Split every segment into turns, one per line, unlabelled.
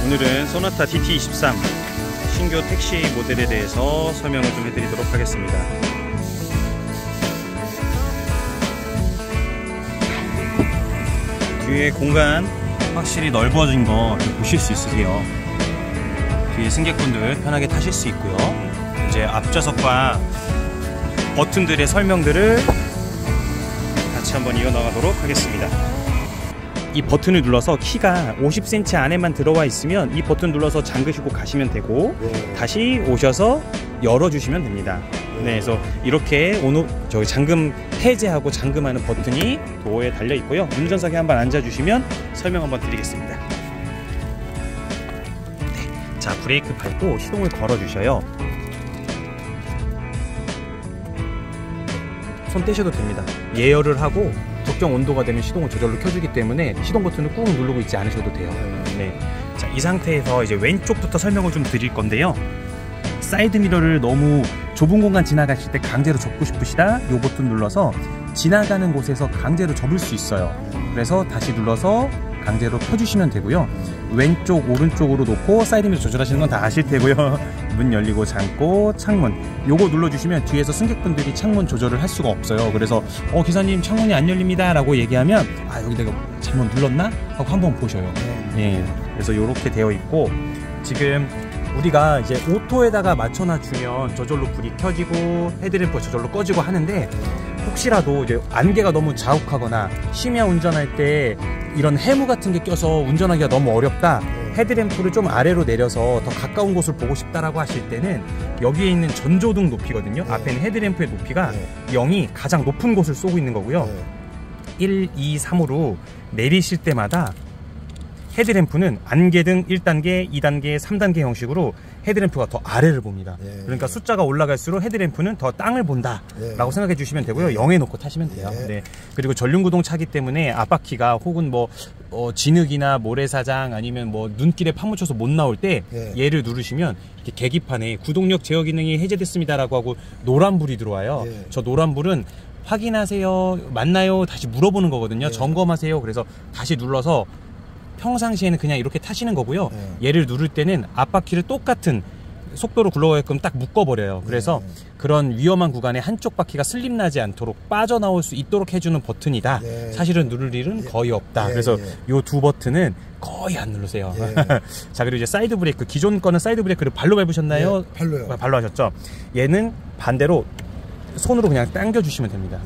오늘은 소나타 DT23 신규 택시 모델에 대해서 설명을 좀 해드리도록 하겠습니다. 뒤에 공간 확실히 넓어진 거 보실 수 있으세요. 뒤에 승객분들 편하게 타실 수 있고요. 이제 앞좌석과 버튼들의 설명들을 같이 한번 이어나가도록 하겠습니다. 이 버튼을 눌러서 키가 50cm 안에만 들어와 있으면 이 버튼 눌러서 잠그시고 가시면 되고, 다시 오셔서 열어주시면 됩니다. 네, 그래서 이렇게 저기 잠금 해제하고 잠금하는 버튼이 도어에 달려 있고요. 운전석에 한번 앉아주시면 설명 한번 드리겠습니다. 네, 자, 브레이크 밟고 시동을 걸어주셔요. 손 떼셔도 됩니다. 예열을 하고 적정 온도가 되면 시동을 저절로 켜주기 때문에 시동 버튼을 꾹 누르고 있지 않으셔도 돼요. 네. 자, 이 상태에서 이제 왼쪽부터 설명을 좀 드릴 건데요. 사이드 미러를 너무 좁은 공간 지나가실 때 강제로 접고 싶으시다, 이 버튼 눌러서 지나가는 곳에서 강제로 접을 수 있어요. 그래서 다시 눌러서 강제로 펴주시면 되고요. 왼쪽 오른쪽으로 놓고 사이드 미러 조절하시는 건 다 아실 테고요. 문 열리고 잠고 창문 요거 눌러주시면 뒤에서 승객분들이 창문 조절을 할 수가 없어요. 그래서 기사님 창문이 안 열립니다 라고 얘기하면 여기 내가 잘못 눌렀나? 하고 한번 보셔요. 예, 그래서 이렇게 되어 있고, 지금 우리가 이제 오토에다가 맞춰놔 주면 저절로 불이 켜지고 헤드램프 저절로 꺼지고 하는데, 혹시라도 이제 안개가 너무 자욱하거나 심야 운전할 때 이런 해무 같은 게 껴서 운전하기가 너무 어렵다, 헤드램프를 좀 아래로 내려서 더 가까운 곳을 보고 싶다라고 하실 때는 여기에 있는 전조등 높이거든요. 앞에 있는 헤드램프의 높이가 0이 가장 높은 곳을 쏘고 있는 거고요. 1, 2, 3으로 내리실 때마다 헤드램프는 안개등 1단계, 2단계, 3단계 형식으로 헤드램프가 더 아래를 봅니다. 그러니까 숫자가 올라갈수록 헤드램프는 더 땅을 본다 라고 생각해 주시면 되고요. 0에 놓고 타시면 돼요. 네. 그리고 전륜구동 차기 때문에 앞바퀴가 혹은 진흙이나 모래사장 아니면 눈길에 파묻혀서 못 나올 때 얘를 누르시면 이렇게 계기판에 구동력 제어 기능이 해제됐습니다 라고 하고 노란불이 들어와요. 저 노란불은 확인하세요, 맞나요? 다시 물어보는 거거든요. 점검하세요. 그래서 다시 눌러서 평상시에는 그냥 이렇게 타시는 거고요. 얘를 누를 때는 앞바퀴를 똑같은 속도로 굴러가게끔 딱 묶어버려요. 그래서 그런 위험한 구간에 한쪽 바퀴가 슬립나지 않도록 빠져나올 수 있도록 해주는 버튼이다. 사실은 누를 일은 거의 없다. 그래서 이 두 버튼은 거의 안 누르세요. 자, 그리고 이제 사이드 브레이크, 기존 거는 사이드 브레이크를 발로 밟으셨나요?
발로요.
발로 하셨죠. 얘는 반대로 손으로 그냥 당겨 주시면 됩니다.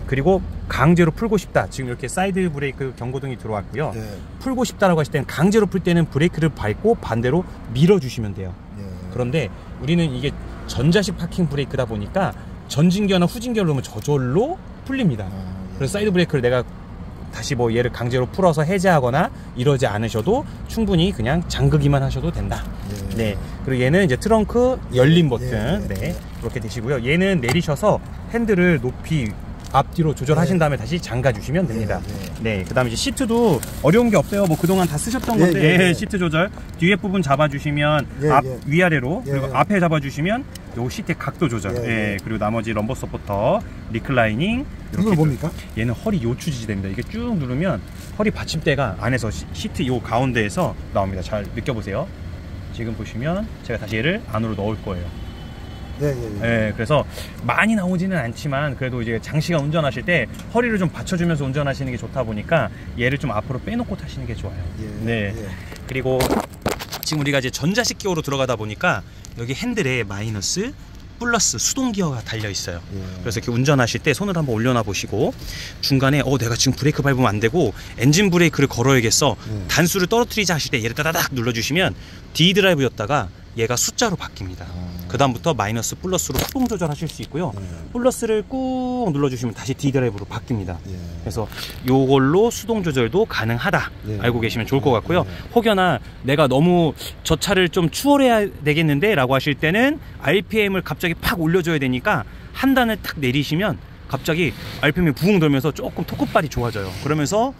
그리고 강제로 풀고 싶다, 지금 이렇게 사이드 브레이크 경고등이 들어왔고요. 풀고 싶다라고 하실 때는 강제로 풀 때는 브레이크를 밟고 반대로 밀어주시면 돼요. 그런데 우리는 이게 전자식 파킹 브레이크다 보니까 전진기어나 후진기어를 넣으면 저절로 풀립니다. 그래서 사이드 브레이크를 내가 다시 얘를 강제로 풀어서 해제하거나 이러지 않으셔도 충분히 그냥 잠그기만 하셔도 된다. 네. 그리고 얘는 이제 트렁크 열림 버튼. 네. 그렇게 되시고요. 얘는 내리셔서 핸들을 높이 앞뒤로 조절하신 다음에 다시 잠가 주시면 됩니다. 네. 그 다음에 이제 시트도 어려운 게 없어요. 그동안 다 쓰셨던 건데, 시트 조절 뒤에 부분 잡아주시면 위아래로, 그리고 앞에 잡아주시면 요 시트의 각도 조절, 그리고 나머지 럼버 서포터, 리클라이닝.
이건 뭡니까?
얘는 허리 요추 지지대입니다. 이게 쭉 누르면 허리 받침대가 안에서 시트 요 가운데에서 나옵니다. 잘 느껴보세요. 지금 보시면 제가 다시 얘를 안으로 넣을 거예요. 그래서 많이 나오지는 않지만 그래도 이제 장시간 운전하실 때 허리를 좀 받쳐주면서 운전하시는 게 좋다 보니까 얘를 좀 앞으로 빼놓고 타시는 게 좋아요. 그리고 지금 우리가 이제 전자식 기어로 들어가다 보니까 여기 핸들에 마이너스, 플러스 수동 기어가 달려 있어요. 그래서 이렇게 운전하실 때 손을 한번 올려놔 보시고, 중간에 내가 지금 브레이크 밟으면 안 되고 엔진 브레이크를 걸어야겠어, 단수를 떨어뜨리자 하실 때 얘를 따다닥 눌러주시면 D 드라이브였다가 얘가 숫자로 바뀝니다. 그 다음부터 마이너스 플러스로 수동 조절하실 수 있고요. 플러스를 꾹 눌러주시면 다시 D 드라이브로 바뀝니다. 그래서 요걸로 수동 조절도 가능하다 알고 계시면 좋을 것 같고요. 혹여나 내가 너무 저 차를 좀 추월해야 되겠는데 라고 하실 때는 RPM을 갑자기 팍 올려줘야 되니까 한 단을 딱 내리시면 갑자기 RPM이 부웅 돌면서 조금 토크발이 좋아져요. 그러면서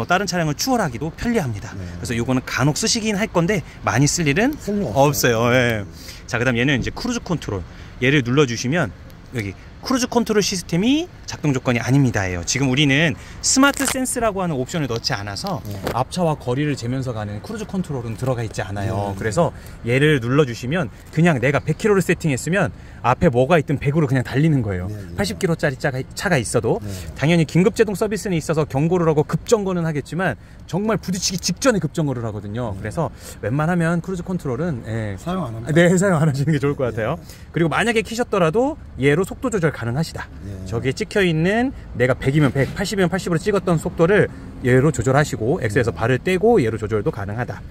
다른 차량을 추월하기도 편리합니다. 그래서 요거는 간혹 쓰시긴 할 건데 많이 쓸 일은 없어요. 자, 그 다음 얘는 이제 크루즈 컨트롤. 얘를 눌러주시면 여기 크루즈 컨트롤 시스템이 작동 조건이 아닙니다예요. 지금 우리는 스마트 센스라고 하는 옵션을 넣지 않아서 앞차와 거리를 재면서 가는 크루즈 컨트롤은 들어가 있지 않아요. 그래서 얘를 눌러주시면 그냥 내가 100km를 세팅했으면 앞에 뭐가 있든 100으로 그냥 달리는 거예요. 80km짜리 차가 있어도 당연히 긴급제동 서비스는 있어서 경고를 하고 급정거는 하겠지만 정말 부딪히기 직전에 급정거를 하거든요. 그래서 웬만하면 크루즈 컨트롤은
사용 안 합니다.
네, 사용 안 하시는 게 좋을 것 같아요. 그리고 만약에 키셨더라도 얘로 속도 조절 가능하시다. 저기에 찍혀있는 내가 100이면 100, 80이면 80으로 찍었던 속도를 얘로 조절하시고 엑셀에서 발을 떼고 얘로 조절도 가능하다.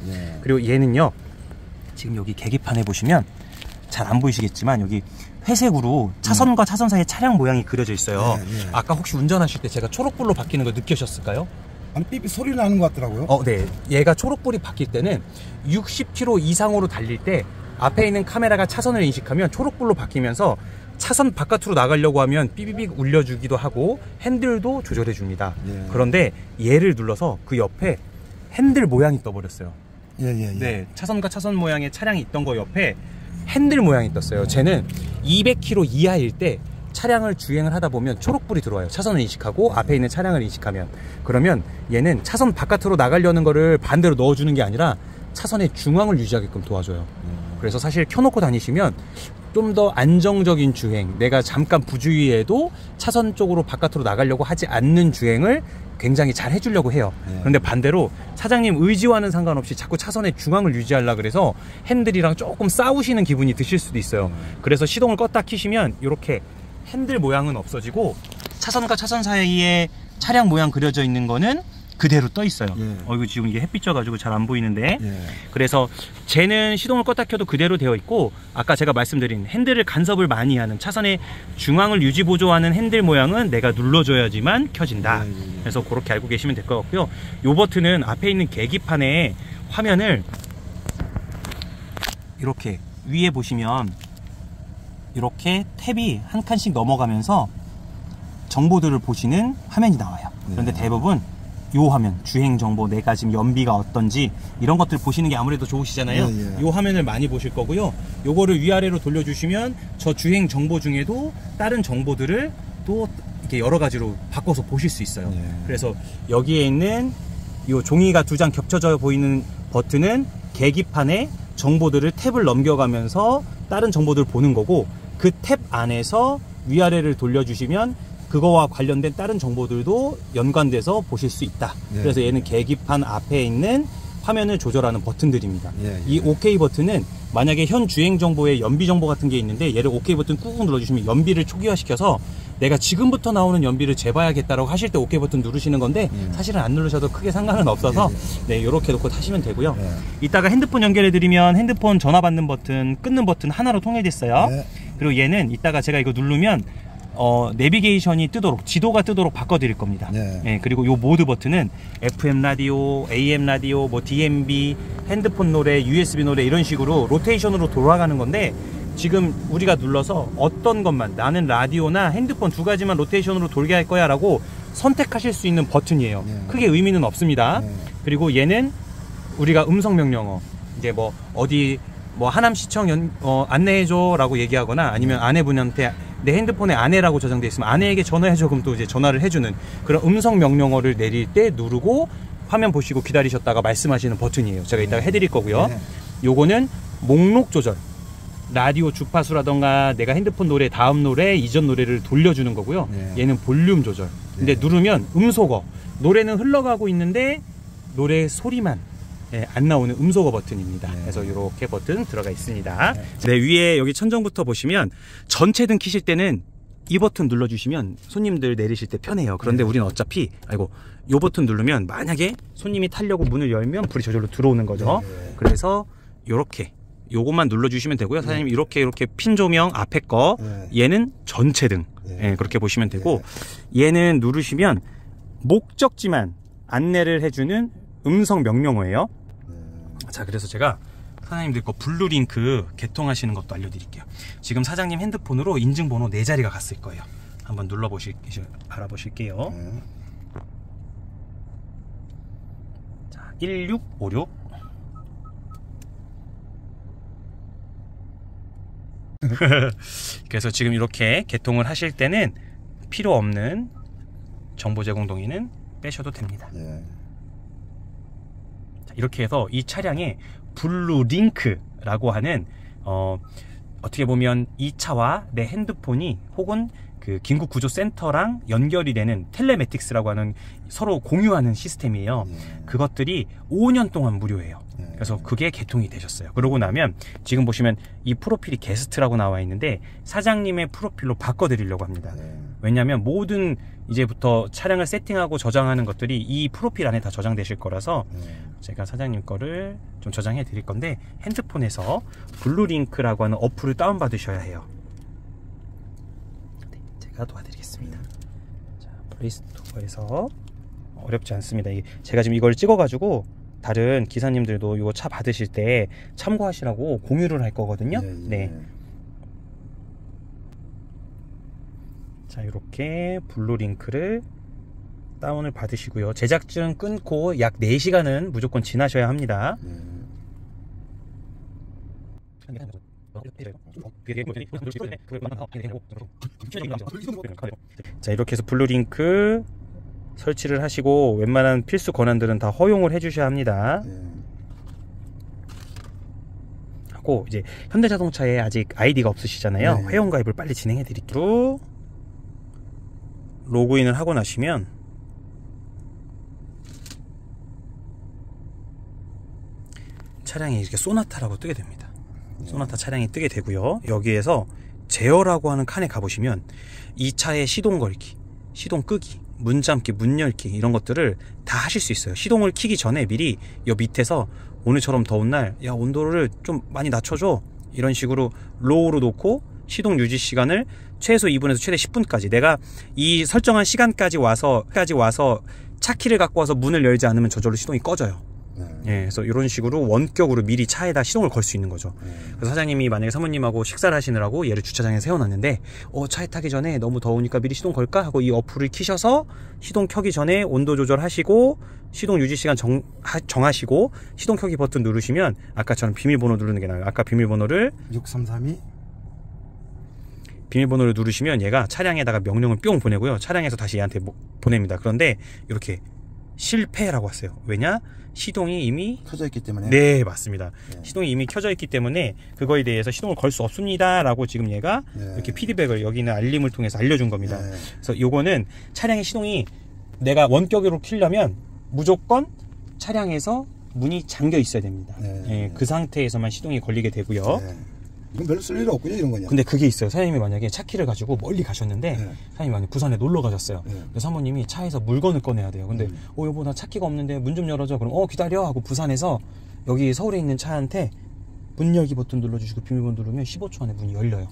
그리고 얘는요, 지금 여기 계기판에 보시면 잘 안 보이시겠지만 여기 회색으로 차선과 차선 사이에 차량 모양이 그려져 있어요. 아까 혹시 운전하실 때 제가 초록불로 바뀌는 거 느끼셨을까요?
아니, 삐삐 소리 나는 것 같더라고요.
네. 얘가 초록불이 바뀔 때는 60km 이상으로 달릴 때 앞에 있는 카메라가 차선을 인식하면 초록불로 바뀌면서 차선 바깥으로 나가려고 하면 삐비빅 울려주기도 하고 핸들도 조절해 줍니다. 그런데 얘를 눌러서 그 옆에 핸들 모양이 떠버렸어요. 네, 차선과 차선 모양의 차량이 있던 거 옆에 핸들 모양이 떴어요. 쟤는 200km 이하일 때 차량을 주행을 하다 보면 초록불이 들어와요. 차선을 인식하고 앞에 있는 차량을 인식하면. 그러면 얘는 차선 바깥으로 나가려는 거를 반대로 넣어주는 게 아니라 차선의 중앙을 유지하게끔 도와줘요. 그래서 사실 켜놓고 다니시면 좀 더 안정적인 주행, 내가 잠깐 부주의해도 차선 쪽으로 바깥으로 나가려고 하지 않는 주행을 굉장히 잘 해주려고 해요. 그런데 반대로 사장님 의지와는 상관없이 자꾸 차선의 중앙을 유지하려고 그래서 핸들이랑 조금 싸우시는 기분이 드실 수도 있어요. 그래서 시동을 껐다 키시면 이렇게 핸들 모양은 없어지고 차선과 차선 사이에 차량 모양 그려져 있는 거는 그대로 떠 있어요. 이거 지금 이게 햇빛 져가지고 잘 안 보이는데. 그래서 쟤는 시동을 껐다 켜도 그대로 되어 있고, 아까 제가 말씀드린 핸들을 간섭을 많이 하는 차선의 중앙을 유지 보조하는 핸들 모양은 내가 눌러줘야지만 켜진다. 그래서 그렇게 알고 계시면 될 것 같고요. 이 버튼은 앞에 있는 계기판에 화면을 이렇게 위에 보시면 이렇게 탭이 한 칸씩 넘어가면서 정보들을 보시는 화면이 나와요. 그런데 대부분 요 화면, 주행 정보, 내가 지금 연비가 어떤지 이런 것들 보시는 게 아무래도 좋으시잖아요. 요 화면을 많이 보실 거고요. 요거를 위아래로 돌려주시면 저 주행 정보 중에도 다른 정보들을 또 이렇게 여러 가지로 바꿔서 보실 수 있어요. 그래서 여기에 있는 요 종이가 2장 겹쳐져 보이는 버튼은 계기판에 정보들을 탭을 넘겨가면서 다른 정보들을 보는 거고, 그 탭 안에서 위아래를 돌려주시면 그거와 관련된 다른 정보들도 연관돼서 보실 수 있다. 그래서 얘는 계기판 앞에 있는 화면을 조절하는 버튼들입니다. 이 OK 버튼은 만약에 현 주행 정보에 연비 정보 같은 게 있는데 얘를 OK 버튼 꾹꾹 눌러주시면 연비를 초기화시켜서 내가 지금부터 나오는 연비를 재봐야겠다라고 하실 때 OK 버튼 누르시는 건데 사실은 안 누르셔도 크게 상관은 없어서 네, 이렇게 놓고 타시면 되고요. 이따가 핸드폰 연결해드리면 핸드폰 전화 받는 버튼, 끊는 버튼 하나로 통일됐어요. 그리고 얘는 이따가 제가 이거 누르면 내비게이션이 뜨도록, 지도가 뜨도록 바꿔드릴 겁니다. 그리고 요 모드 버튼은 FM 라디오, AM 라디오, 뭐 DMB, 핸드폰 노래, USB 노래 이런 식으로 로테이션으로 돌아가는 건데, 지금 우리가 눌러서 어떤 것만, 나는 라디오나 핸드폰 2가지만 로테이션으로 돌게 할 거야 라고 선택하실 수 있는 버튼이에요. 크게 의미는 없습니다. 그리고 얘는 우리가 음성 명령어, 이제 뭐 어디 뭐 하남시청 안내해줘 라고 얘기하거나, 아니면 아내분한테 내 핸드폰에 아내라고 저장되어 있으면 아내에게 전화해줘, 그럼 또 이제 전화를 해주는 그런 음성 명령어를 내릴 때 누르고 화면 보시고 기다리셨다가 말씀하시는 버튼이에요. 제가 이따가 해드릴 거고요. 요거는 목록 조절, 라디오 주파수라던가 내가 핸드폰 노래, 다음 노래, 이전 노래를 돌려주는 거고요. 얘는 볼륨 조절. 근데 누르면 음소거, 노래는 흘러가고 있는데 노래 소리만 안 나오는 음소거 버튼입니다. 그래서 이렇게 버튼 들어가 있습니다. 네, 위에 여기 천정부터 보시면 전체 등 키실 때는 이 버튼 눌러주시면 손님들 내리실 때 편해요. 그런데 우리는 어차피 이 버튼 누르면 만약에 손님이 타려고 문을 열면 불이 저절로 들어오는 거죠. 그래서 이렇게 요것만 눌러주시면 되고요. 사장님 이렇게 핀 조명 앞에 거, 얘는 전체 등 그렇게 보시면 되고, 얘는 누르시면 목적지만 안내를 해주는 음성 명령어예요. 자, 그래서 제가 사장님들 거 블루링크 개통하시는 것도 알려드릴게요. 지금 사장님 핸드폰으로 인증번호 4자리가 갔을 거예요. 한번 알아보실게요. 자, 1656. 그래서 지금 이렇게 개통을 하실 때는 필요 없는 정보 제공 동의는 빼셔도 됩니다.
예.
자, 이렇게 해서 이 차량에 블루링크라고 하는 어떻게 보면 이 차와 내 핸드폰이 혹은 그 긴급 구조 센터랑 연결이 되는 텔레매틱스라고 하는 서로 공유하는 시스템이에요. 그것들이 5년 동안 무료예요. 그래서 그게 개통이 되셨어요. 그러고 나면 지금 보시면 이 프로필이 게스트라고 나와 있는데 사장님의 프로필로 바꿔드리려고 합니다. 왜냐하면 모든 이제부터 차량을 세팅하고 저장하는 것들이 이 프로필 안에 다 저장되실 거라서 제가 사장님 거를 좀 저장해 드릴 건데 핸드폰에서 블루링크라고 하는 어플을 다운받으셔야 해요. 네, 제가 도와드리겠습니다. 자, 플레이스토어에서 어렵지 않습니다. 제가 지금 이걸 찍어가지고 다른 기사님들도 이거 차 받으실 때 참고하시라고 공유를 할 거거든요. 네. 자, 이렇게 블루링크를 다운을 받으시고요. 제작증 끊고 약 4시간은 무조건 지나셔야 합니다. 자, 이렇게 해서 블루링크 설치를 하시고 웬만한 필수 권한들은 다 허용을 해 주셔야 합니다. 하고 이제 현대자동차에 아직 아이디가 없으시잖아요. 회원가입을 빨리 진행해 드릴게요. 로그인을 하고 나시면 차량이 이렇게 소나타라고 뜨게 됩니다. 소나타 차량이 뜨게 되고요. 여기에서 제어라고 하는 칸에 가보시면 이 차의 시동 걸기, 시동 끄기, 문 잠기, 문 열기 이런 것들을 다 하실 수 있어요. 시동을 켜기 전에 미리 여 밑에서 오늘처럼 더운 날 야 온도를 좀 많이 낮춰줘 이런 식으로 로우로 놓고 시동 유지 시간을 최소 2분에서 최대 10분까지 내가 이 설정한 시간까지 와서 차 키를 갖고 와서 문을 열지 않으면 저절로 시동이 꺼져요. 예, 그래서 이런 식으로 원격으로 미리 차에다 시동을 걸 수 있는 거죠. 그래서 사장님이 만약에 사모님하고 식사를 하시느라고 얘를 주차장에 세워놨는데 차에 타기 전에 너무 더우니까 미리 시동 걸까 하고 이 어플을 키셔서 시동 켜기 전에 온도 조절하시고 시동 유지 시간 정하시고 시동 켜기 버튼 누르시면 아까처럼 비밀번호 누르는 게 나와요. 아까 비밀번호를
6332
비밀번호를 누르시면 얘가 차량에다가 명령을 뿅 보내고요. 차량에서 다시 얘한테 보냅니다. 그런데 이렇게 실패라고 왔어요. 왜냐? 시동이 이미
켜져 있기 때문에.
네, 맞습니다. 시동이 이미 켜져 있기 때문에 그거에 대해서 시동을 걸 수 없습니다 라고 지금 얘가 이렇게 피드백을 여기는 알림을 통해서 알려준 겁니다. 그래서 요거는 차량의 시동이 내가 원격으로 켜려면 무조건 차량에서 문이 잠겨 있어야 됩니다. 예, 그 상태에서만 시동이 걸리게 되고요.
이건 별로 쓸 일 없군요, 이런 거냐.
근데 그게 있어요. 사장님이 만약에 차 키를 가지고 멀리 가셨는데 사장님이 만약에 부산에 놀러 가셨어요. 근데 사모님이 차에서 물건을 꺼내야 돼요. 근데 여보 나 차 키가 없는데 문 좀 열어줘. 그럼 기다려 하고 부산에서 여기 서울에 있는 차한테 문 열기 버튼 눌러주시고 비밀번호 누르면 15초 안에 문이 열려요.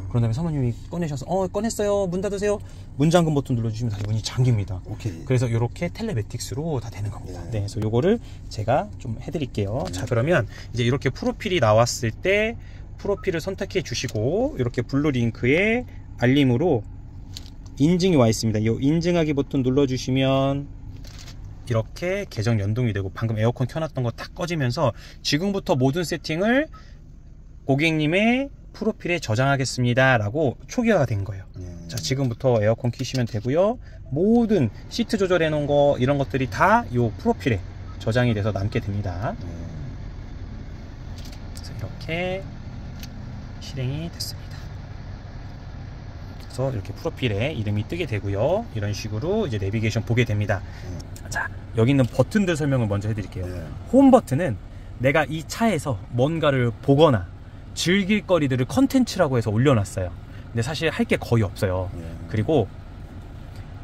그런 다음에 사모님이 꺼내셔서 꺼냈어요. 문 닫으세요. 문 잠금 버튼 눌러주시면 다시 문이 잠깁니다. 그래서 이렇게 텔레매틱스로 다 되는 겁니다. 네, 그래서 요거를 제가 좀 해드릴게요. 자, 그러면 이제 이렇게 프로필이 나왔을 때 프로필을 선택해 주시고 이렇게 블루링크에 알림으로 인증이 와 있습니다. 이 인증하기 버튼 눌러주시면 이렇게 계정 연동이 되고 방금 에어컨 켜놨던 거 다 꺼지면서 지금부터 모든 세팅을 고객님의 프로필에 저장하겠습니다 라고 초기화가 된 거예요. 자, 지금부터 에어컨 켜시면 되고요. 모든 시트 조절해 놓은 거 이런 것들이 다 이 프로필에 저장이 돼서 남게 됩니다. 그래서 이렇게 실행이 됐습니다. 그래서 이렇게 프로필에 이름이 뜨게 되고요. 이런 식으로 이제 내비게이션 보게 됩니다. 자, 여기 있는 버튼들 설명을 먼저 해드릴게요. 홈 버튼은 내가 이 차에서 뭔가를 보거나 즐길 거리들을 컨텐츠라고 해서 올려놨어요. 근데 사실 할 게 거의 없어요. 그리고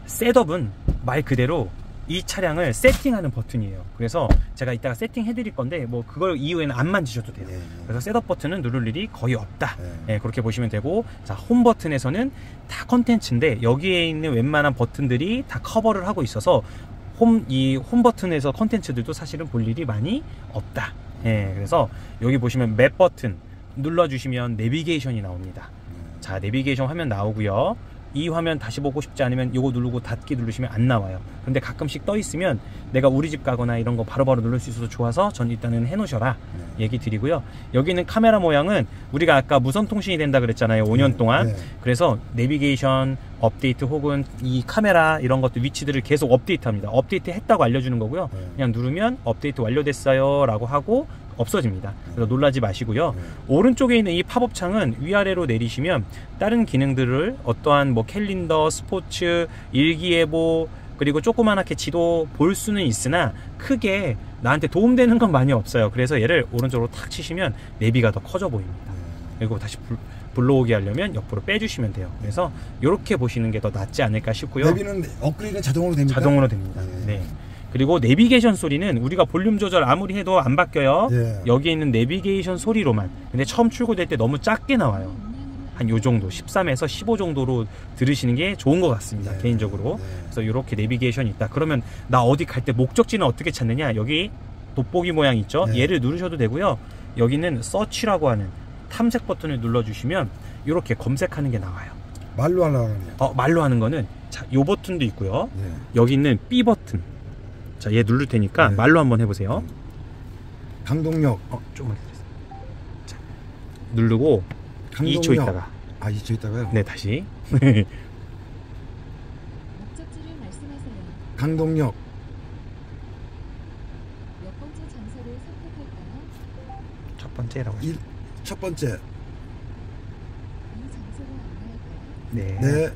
셋업은 말 그대로 이 차량을 세팅하는 버튼이에요. 그래서 제가 이따가 세팅해 드릴 건데 뭐 그걸 이후에는 안 만지셔도 돼요. 그래서 셋업 버튼은 누를 일이 거의 없다. 그렇게 보시면 되고, 자, 홈 버튼에서는 다 컨텐츠인데 여기에 있는 웬만한 버튼들이 다 커버를 하고 있어서 이 홈 버튼에서 컨텐츠들도 사실은 볼 일이 많이 없다. 그래서 여기 보시면 맵 버튼 눌러주시면 내비게이션이 나옵니다. 자, 내비게이션 화면 나오고요. 이 화면 다시 보고 싶지 않으면 요거 누르고 닫기 누르시면 안 나와요. 근데 가끔씩 떠 있으면 내가 우리 집 가거나 이런 거 바로바로 누를 수 있어서 좋아서 전 일단은 해놓으셔라 얘기 드리고요. 여기 있는 카메라 모양은 우리가 아까 무선 통신이 된다 그랬잖아요. 5년 동안. 그래서 내비게이션 업데이트 혹은 이 카메라 이런 것들 위치들을 계속 업데이트합니다. 업데이트 했다고 알려주는 거고요. 그냥 누르면 업데이트 완료됐어요 라고 하고 없어집니다. 그래서 놀라지 마시고요. 오른쪽에 있는 이 팝업 창은 위아래로 내리시면 다른 기능들을 어떠한 뭐 캘린더, 스포츠, 일기예보 그리고 조그만하게 지도 볼 수는 있으나 크게 나한테 도움되는 건 많이 없어요. 그래서 얘를 오른쪽으로 탁 치시면 내비가 더 커져 보입니다. 그리고 다시 불러오게 하려면 옆으로 빼주시면 돼요. 그래서 이렇게 보시는 게 더 낫지 않을까 싶고요.
내비는 업그레이드는 자동으로 됩니까?
자동으로 됩니다. 네. 그리고 내비게이션 소리는 우리가 볼륨 조절 아무리 해도 안 바뀌어요. 여기에 있는 내비게이션 소리로만. 근데 처음 출고될 때 너무 작게 나와요. 한 요 정도 13에서 15 정도로 들으시는 게 좋은 것 같습니다. 개인적으로. 그래서 이렇게 내비게이션이 있다. 그러면 나 어디 갈 때 목적지는 어떻게 찾느냐? 여기 돋보기 모양 있죠? 얘를 누르셔도 되고요. 여기는 서치라고 하는 탐색 버튼을 눌러주시면 이렇게 검색하는 게 나와요.
말로 하려고 하네요.
말로 하는 거는 자, 요 버튼도 있고요. 여기 있는 B 버튼. 자, 얘 누를 테니까 말로 한번 해보세요.
강동역.
조금만 기다리세요. 자, 누르고 강동역. 2초 있다가.
2초 있다가요?
네, 다시.
목적지를 말씀하세요.
강동역.
몇 번째 장소를 선택할까요?
첫 번째라고 하시죠.
첫 번째.
이 장소를 안내할까요?
네.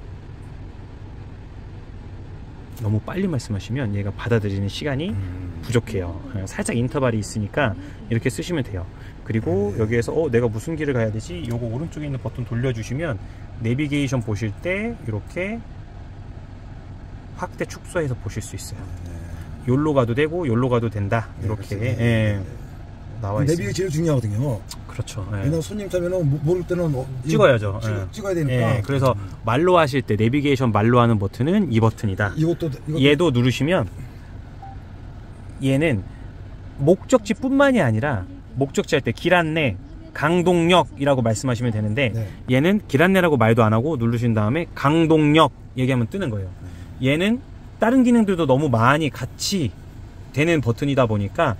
너무 빨리 말씀하시면 얘가 받아들이는 시간이 부족해요. 살짝 인터벌이 있으니까 이렇게 쓰시면 돼요. 그리고 여기에서 내가 무슨 길을 가야 되지? 요거 오른쪽에 있는 버튼 돌려주시면 내비게이션 보실 때 이렇게 확대 축소해서 보실 수 있어요. 요로 가도 되고 요로 가도 된다. 이렇게 나와 있습니다.
내비가 제일 중요하거든요.
그렇죠.
왜냐면 손님 타면은 모를 때는
찍어야죠.
찍어야 되니까.
그래서 말로 하실 때 내비게이션 말로 하는 버튼은 이 버튼이다.
이것도
얘도 누르시면 얘는 목적지 뿐만이 아니라 목적지 할 때 길 안내 강동역이라고 말씀하시면 되는데 얘는 길 안내라고 말도 안 하고 누르신 다음에 강동역 얘기하면 뜨는 거예요. 얘는 다른 기능들도 너무 많이 같이 되는 버튼이다 보니까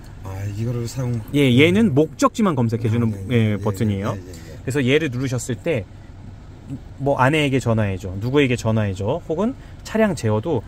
이거를 사용.
얘는 목적지만 검색해주는 버튼이에요. 그래서 얘를 누르셨을 때 뭐 아내에게 전화해줘, 누구에게 전화해줘, 혹은 차량 제어도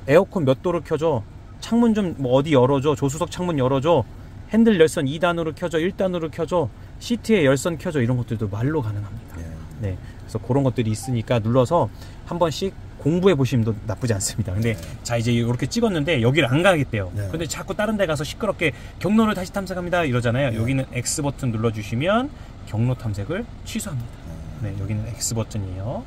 에어컨 몇 도로 켜줘, 창문 좀 뭐 어디 열어줘, 조수석 창문 열어줘, 핸들 열선 2단으로 켜줘, 1단으로 켜줘, 시트에 열선 켜줘, 이런 것들도 말로 가능합니다. 네, 그래서 그런 것들이 있으니까 눌러서 한 번씩 공부해 보시면 나쁘지 않습니다. 근데 자, 이제 이렇게 찍었는데 여기를 안 가겠대요. 근데 자꾸 다른 데 가서 시끄럽게 경로를 다시 탐색합니다 이러잖아요. 여기는 X 버튼 눌러주시면 경로 탐색을 취소합니다. 네, 여기는 X 버튼이에요.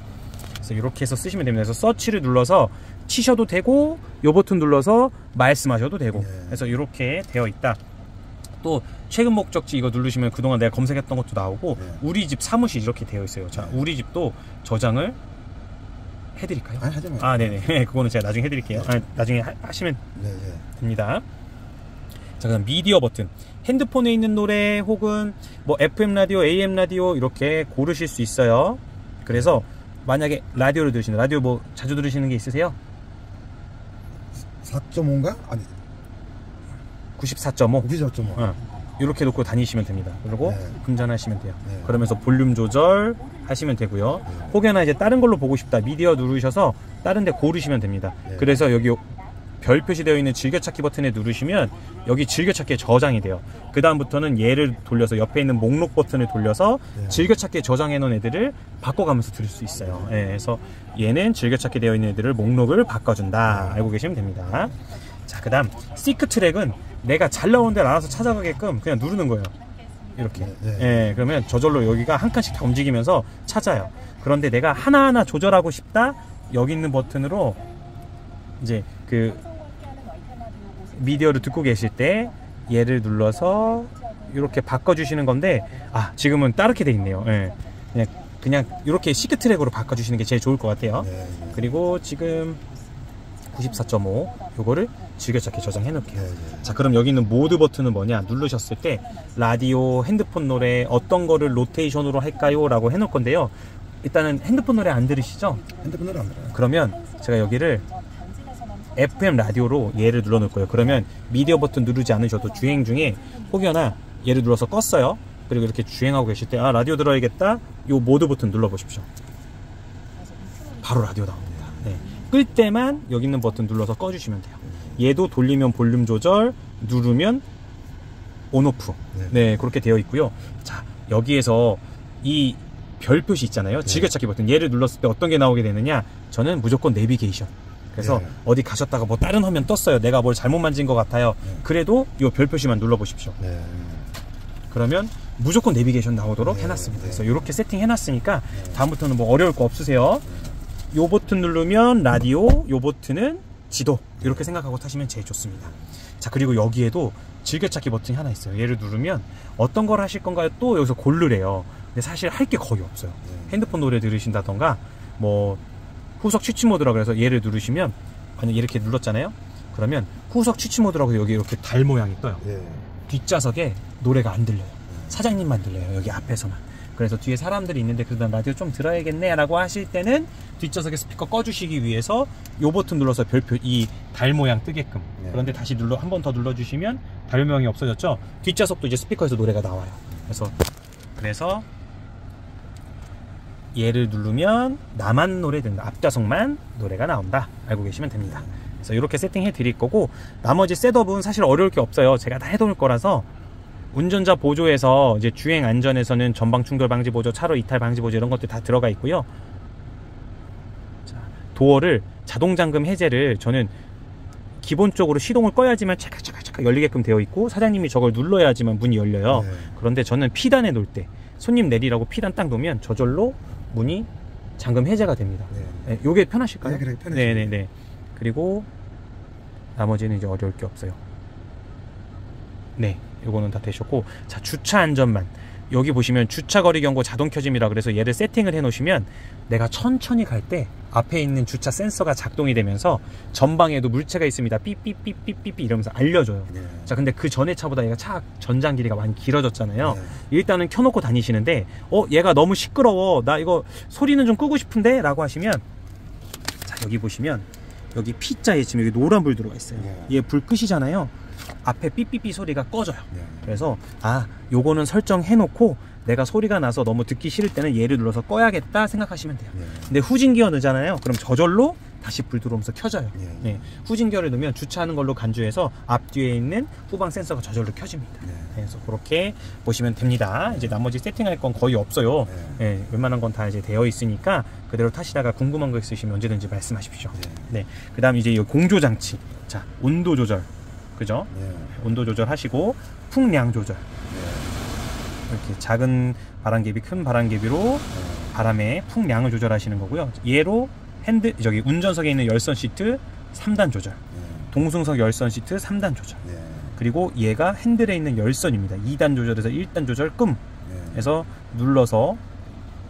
그래서 이렇게 해서 쓰시면 됩니다. 그래서 서치를 눌러서 치셔도 되고 요 버튼 눌러서 말씀하셔도 되고 그래서 이렇게 되어 있다. 또 최근 목적지 이거 누르시면 그동안 내가 검색했던 것도 나오고 우리 집 사무실 이렇게 되어 있어요. 자, 우리 집도 저장을 해드릴까요?
하지 마요.
네네. 그거는 제가 나중에 해드릴게요. 나중에 하시면 됩니다. 자, 그다음 미디어 버튼. 핸드폰에 있는 노래 혹은 뭐 FM 라디오, AM 라디오 이렇게 고르실 수 있어요. 그래서 만약에 라디오를 들으시는, 라디오 뭐 자주 들으시는 게 있으세요?
4.5인가? 아니
94.5.
94.5.
이렇게 놓고 다니시면 됩니다. 그리고 운전하시면 돼요. 그러면서 볼륨 조절 하시면 되고요. 혹여나 이제 다른 걸로 보고 싶다, 미디어 누르셔서 다른 데 고르시면 됩니다. 그래서 여기 별 표시되어 있는 즐겨찾기 버튼에 누르시면 여기 즐겨찾기에 저장이 돼요. 그 다음부터는 얘를 돌려서 옆에 있는 목록 버튼을 돌려서 즐겨찾기에 저장해 놓은 애들을 바꿔가면서 들을 수 있어요. 그래서 얘는 즐겨찾기 되어 있는 애들을 목록을 바꿔준다, 알고 계시면 됩니다. 자, 그 다음 시크 트랙은 내가 잘 나오는 데를 알아서 찾아가게끔 그냥 누르는 거예요. 이렇게. 그러면 저절로 여기가 한 칸씩 다 움직이면서 찾아요. 그런데 내가 하나하나 조절하고 싶다, 여기 있는 버튼으로 이제 그 미디어를 듣고 계실 때 얘를 눌러서 이렇게 바꿔주시는 건데 지금은 따르게 돼 있네요. 그냥 이렇게 시크 트랙으로 바꿔주시는 게 제일 좋을 것 같아요. 그리고 지금 94.5 요거를 즐겨찾기 저장해 놓을게요. 자, 그럼 여기 있는 모드 버튼은 뭐냐, 누르셨을 때 라디오, 핸드폰 노래 어떤 거를 로테이션으로 할까요? 라고 해놓을 건데요. 일단은 핸드폰 노래 안 들으시죠?
핸드폰 노래 안 들어요.
그러면 제가 여기를 FM 라디오로 얘를 눌러 놓을 거예요. 그러면 미디어 버튼 누르지 않으셔도 주행 중에 혹여나 얘를 눌러서 껐어요. 그리고 이렇게 주행하고 계실 때 아 라디오 들어야겠다. 요 모드 버튼 눌러 보십시오. 바로 라디오 나옵니다. 네. 끌 때만 여기 있는 버튼 눌러서 꺼주시면 돼요. 얘도 돌리면 볼륨 조절, 누르면 온오프. 네, 그렇게 되어 있고요. 자, 여기에서 이 별 표시 있잖아요. 즐겨찾기 버튼. 얘를 눌렀을 때 어떤 게 나오게 되느냐? 저는 무조건 내비게이션. 그래서 어디 가셨다가 뭐 다른 화면 떴어요. 내가 뭘 잘못 만진 것 같아요. 그래도 이 별 표시만 눌러 보십시오. 그러면 무조건 내비게이션 나오도록 해놨습니다. 그래서 이렇게 세팅해놨으니까 다음부터는 뭐 어려울 거 없으세요. 요 버튼 누르면 라디오, 요 버튼은 지도. 이렇게 생각하고 타시면 제일 좋습니다. 자, 그리고 여기에도 즐겨찾기 버튼이 하나 있어요. 얘를 누르면 어떤 걸 하실 건가요? 또 여기서 고르래요. 근데 사실 할 게 거의 없어요. 핸드폰 노래 들으신다던가 뭐 후석 취침 모드라고 해서 얘를 누르시면 만약 이렇게 눌렀잖아요. 그러면 후석 취침 모드라고 여기 이렇게 달 모양이 떠요. 뒷좌석에 노래가 안 들려요. 사장님만 들려요. 여기 앞에서만. 그래서 뒤에 사람들이 있는데 그래도 라디오 좀 들어야겠네 라고 하실 때는 뒷좌석에 스피커 꺼주시기 위해서 요 버튼 눌러서 별표 이 달 모양 뜨게끔. 그런데 다시 한 번 더 눌러주시면 달 모양이 없어졌죠. 뒷좌석도 이제 스피커에서 노래가 나와요. 그래서 얘를 누르면 나만 노래 듣는다. 앞좌석만 노래가 나온다. 알고 계시면 됩니다. 그래서 이렇게 세팅해 드릴 거고 나머지 셋업은 사실 어려울 게 없어요. 제가 다 해놓을 거라서 운전자 보조에서 이제 주행 안전에서는 전방 충돌 방지 보조, 차로 이탈 방지 보조 이런 것들 다 들어가 있고요. 자, 도어를 자동 잠금 해제를 저는 기본적으로 시동을 꺼야지만 차깍차깍 열리게끔 되어 있고 사장님이 저걸 눌러야지만 문이 열려요. 그런데 저는 P단에 놓을 때 손님 내리라고 P단 딱 놓으면 저절로 문이 잠금 해제가 됩니다. 요게 편하실까요?
네, 그래, 편하시죠.
네네네. 그리고 나머지는 이제 어려울 게 없어요. 네, 요거는 다 되셨고, 자, 주차 안전만. 여기 보시면 주차 거리 경고 자동 켜짐이라 그래서 얘를 세팅을 해 놓으시면 내가 천천히 갈 때 앞에 있는 주차 센서가 작동이 되면서 전방에도 물체가 있습니다. 삐삐삐삐삐삐 이러면서 알려줘요. 자, 근데 그 전에 차보다 얘가 차 전장 길이가 많이 길어졌잖아요. 일단은 켜놓고 다니시는데 얘가 너무 시끄러워. 나 이거 소리는 좀 끄고 싶은데 라고 하시면 자, 여기 보시면 여기 P자에 지금 여기 노란 불 들어가 있어요. 얘 불 끄시잖아요. 앞에 삐삐삐 소리가 꺼져요. 그래서 요거는 설정해 놓고 내가 소리가 나서 너무 듣기 싫을 때는 얘를 눌러서 꺼야겠다 생각하시면 돼요. 근데 후진기어 넣잖아요. 그럼 저절로 다시 불 들어오면서 켜져요. 후진기어를 넣으면 주차하는 걸로 간주해서 앞뒤에 있는 후방 센서가 저절로 켜집니다. 그래서 그렇게 보시면 됩니다. 이제 나머지 세팅할 건 거의 없어요. 웬만한 건 다 이제 되어 있으니까 그대로 타시다가 궁금한 거 있으시면 언제든지 말씀하십시오. 그 다음 이제 이 공조 장치. 자, 온도 조절. 그죠? 온도 조절하시고 풍량 조절. 이렇게 작은 바람개비, 큰 바람개비로 바람의 풍량을 조절하시는 거고요. 얘로 저기 운전석에 있는 열선 시트 3단 조절, 동승석 열선 시트 3단 조절. 그리고 얘가 핸들에 있는 열선입니다. 2단 조절에서 1단 조절 해서 눌러서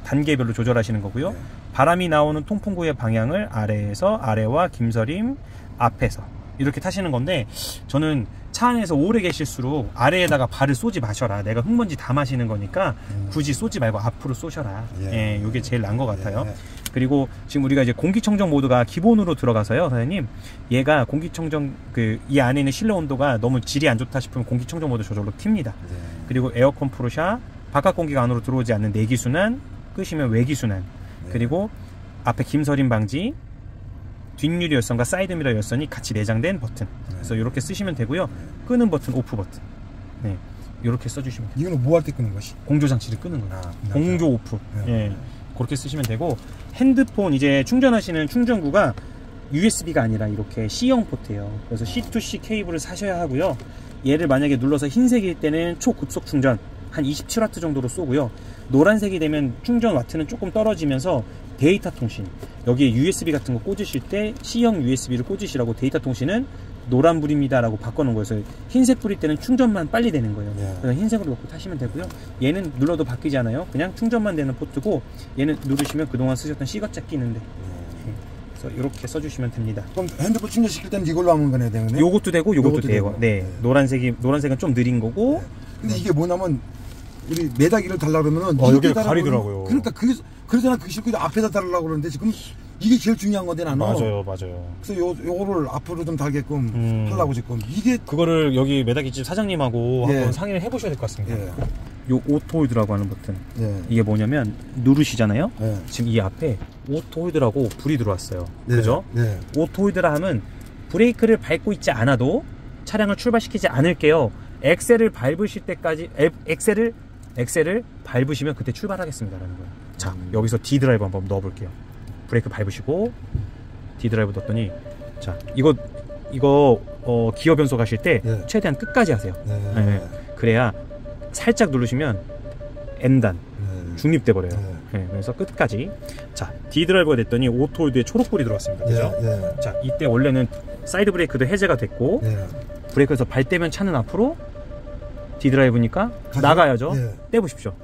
단계별로 조절하시는 거고요. 바람이 나오는 통풍구의 방향을 아래와 김서림 앞에서 이렇게 타시는 건데, 저는 차 안에서 오래 계실수록 아래에다가 발을 쏘지 마셔라. 내가 흙먼지 다 마시는 거니까 굳이 쏘지 말고 앞으로 쏘셔라. 이게 제일 나은 것 같아요. 그리고 지금 우리가 이제 공기청정 모드가 기본으로 들어가서요, 사장님. 얘가 공기청정 이 안에 있는 실내 온도가 너무 질이 안 좋다 싶으면 공기청정 모드 저절로 틉니다. 그리고 에어컨 프로샤, 바깥 공기가 안으로 들어오지 않는 내기순환, 끄시면 외기순환. 그리고 앞에 김서림 방지, 뒷유리 열선과 사이드미러 열선이 같이 내장된 버튼. 그래서 이렇게 쓰시면 되고요. 끄는 버튼, 오프 버튼. 이렇게 써주시면 돼요.
이거는 뭐 할 때 끄는 것이?
공조 장치를 끄는 거예요. 공조 오프. 그렇게 쓰시면 되고, 핸드폰 이제 충전하시는 충전구가 USB가 아니라 이렇게 C형 포트예요. 그래서 C2C 케이블을 사셔야 하고요. 얘를 만약에 눌러서 흰색일 때는 초급속 충전 한 27W 정도로 쏘고요. 노란색이 되면 충전 와트는 조금 떨어지면서 데이터 통신, 여기에 USB 같은 거 꽂으실 때 C형 USB를 꽂으시라고 데이터 통신은 노란불입니다 라고 바꿔놓은 거예요. 그래서 흰색 불일 때는 충전만 빨리 되는 거예요. 그래서 흰색으로 놓고 타시면 되고요. 얘는 눌러도 바뀌지 않아요. 그냥 충전만 되는 포트고, 얘는 누르시면 그동안 쓰셨던 C거자 끼는데. 그래서 이렇게 써주시면 됩니다.
그럼 핸드폰 충전시킬 때는 이걸로 하면 되네요?
요것도 되고 요것도 되고. 노란색은 좀 느린 거고.
근데 이게 뭐냐면 우리 매다기를 달라 그러면은
여기를 가리더라고요.
그러니까 그게 그래서 난 그 실고 앞에다 달으려고 그러는데 지금 이게 제일 중요한 건데 나는.
맞아요.
그래서 요거를 앞으로 좀 달게끔 하려고 지금. 이게
그거를 여기 메다기집 사장님하고
예.
한번 상의를 해보셔야 될 것 같습니다.
예.
요 오토홀드라고 하는 버튼.
예.
이게 뭐냐면 누르시잖아요.
예.
지금 이 앞에 오토홀드라고 불이 들어왔어요.
네.
그죠?
네.
오토홀드라 하면 브레이크를 밟고 있지 않아도 차량을 출발시키지 않을게요. 엑셀을 밟으실 때까지 엑셀을 밟으시면 그때 출발하겠습니다라는 거예요. 자, 여기서 D 드라이브 한번 넣어볼게요. 브레이크 밟으시고 D 드라이브 넣었더니 자, 이거 기어 변속 하실 때
네.
최대한 끝까지 하세요.
네.
네. 그래야 살짝 누르시면 N단
네.
중립돼 버려요.
네.
네, 그래서 끝까지. 자, D 드라이브가 됐더니 오토홀드에 초록불이 들어왔습니다. 그죠?
예.
자, 이때 원래는 사이드 브레이크도 해제가 됐고
예.
브레이크에서 발 떼면 차는 앞으로, D 드라이브니까 나가야죠.
예.
떼보십시오.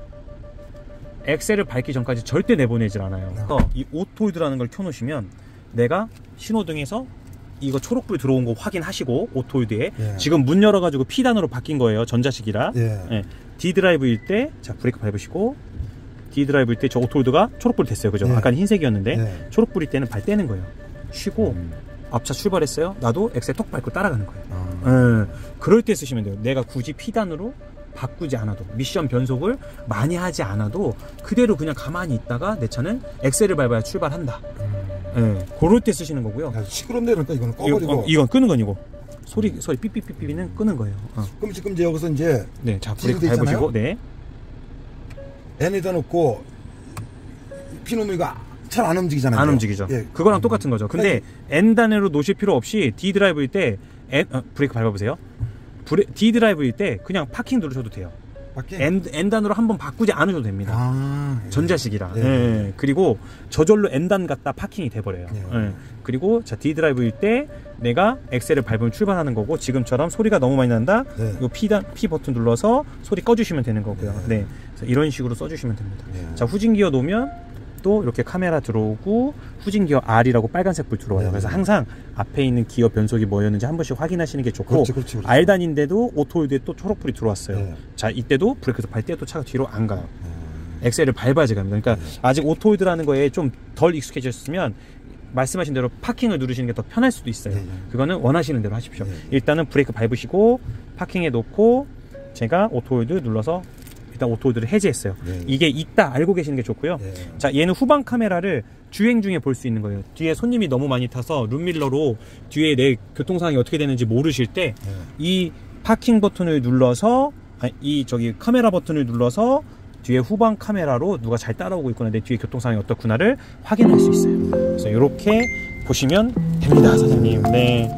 엑셀을 밟기 전까지 절대 내보내질 않아요. 이 오토홀드라는 걸 켜놓으시면 내가 신호등에서 이거 초록불 들어온 거 확인하시고 오토홀드에
예.
지금 문 열어가지고 P단으로 바뀐 거예요. 전자식이라.
예.
예. D 드라이브일 때 자 브레이크 밟으시고 D 드라이브일 때 저 오토홀드가 초록불 됐어요. 그죠?
예.
아까는 흰색이었는데
예.
초록불일 때는 발 떼는 거예요. 쉬고 앞차 출발했어요. 나도 엑셀 톡 밟고 따라가는 거예요. 그럴 때 쓰시면 돼요. 내가 굳이 P단으로 바꾸지 않아도, 미션 변속을 많이 하지 않아도 그대로 그냥 가만히 있다가 내 차는 엑셀을 밟아야 출발한다. 그럴 때 쓰시는 거고요.
야, 시끄럽네. 그러니까 이거는 꺼버리고.
이건 끄는 건 이거. 소리 삐삐삐삐는 끄는 거예요.
그럼 지금 이제 여기서 이제
네, 자
D로
브레이크
돼
밟으시고,
있잖아요?
네,
N에다 놓고 피노미가 잘 안 움직이잖아요.
안 움직이죠.
예.
그거랑 똑같은 거죠. 근데 N 단으로 놓으실 필요 없이 D 드라이브일 때 브레이크 밟아보세요. D 드라이브일 때 그냥 파킹 누르셔도 돼요.
밖에?
N 단으로 한번 바꾸지 않으셔도 됩니다.
예.
전자식이라.
예.
예. 그리고 저절로 N단 갔다 파킹이 돼버려요.
예.
예. 그리고 자 D 드라이브일 때 내가 엑셀을 밟으면 출발하는 거고, 지금처럼 소리가 너무 많이 난다.
네.
이 P 버튼 눌러서 소리 꺼주시면 되는 거고요.
네.
네. 그래서 이런 식으로 써주시면 됩니다.
네.
자, 후진기어 놓으면 또 이렇게 카메라 들어오고 후진기어 R이라고 빨간색 불 들어와요.
네.
그래서 항상 앞에 있는 기어 변속이 뭐였는지 한 번씩 확인하시는 게 좋고,
그렇지.
R단인데도 오토홀드에 또 초록불이 들어왔어요.
네.
자, 이때도 브레이크에서 발 때도 차가 뒤로 안 가요. 엑셀을 밟아야지 갑니다. 그러니까 아직 오토홀드라는 거에 좀 덜 익숙해졌으면 말씀하신 대로 파킹을 누르시는 게 더 편할 수도 있어요. 그거는 원하시는 대로 하십시오. 일단은 브레이크 밟으시고 파킹에 놓고 제가 오토홀드 눌러서 일단 오토홀드를 해제했어요. 이게 있다 알고 계시는 게 좋고요. 자, 얘는 후방 카메라를 주행 중에 볼 수 있는 거예요. 뒤에 손님이 너무 많이 타서 룸밀러로 뒤에 내 교통 상황이 어떻게 되는지 모르실 때 이 파킹 버튼을 눌러서 카메라 버튼을 눌러서 뒤에 후방 카메라로 누가 잘 따라오고 있거나 내 뒤에 교통 상황이 어떻구나를 확인할 수 있어요. 그래서 이렇게 보시면 됩니다, 사장님. 네.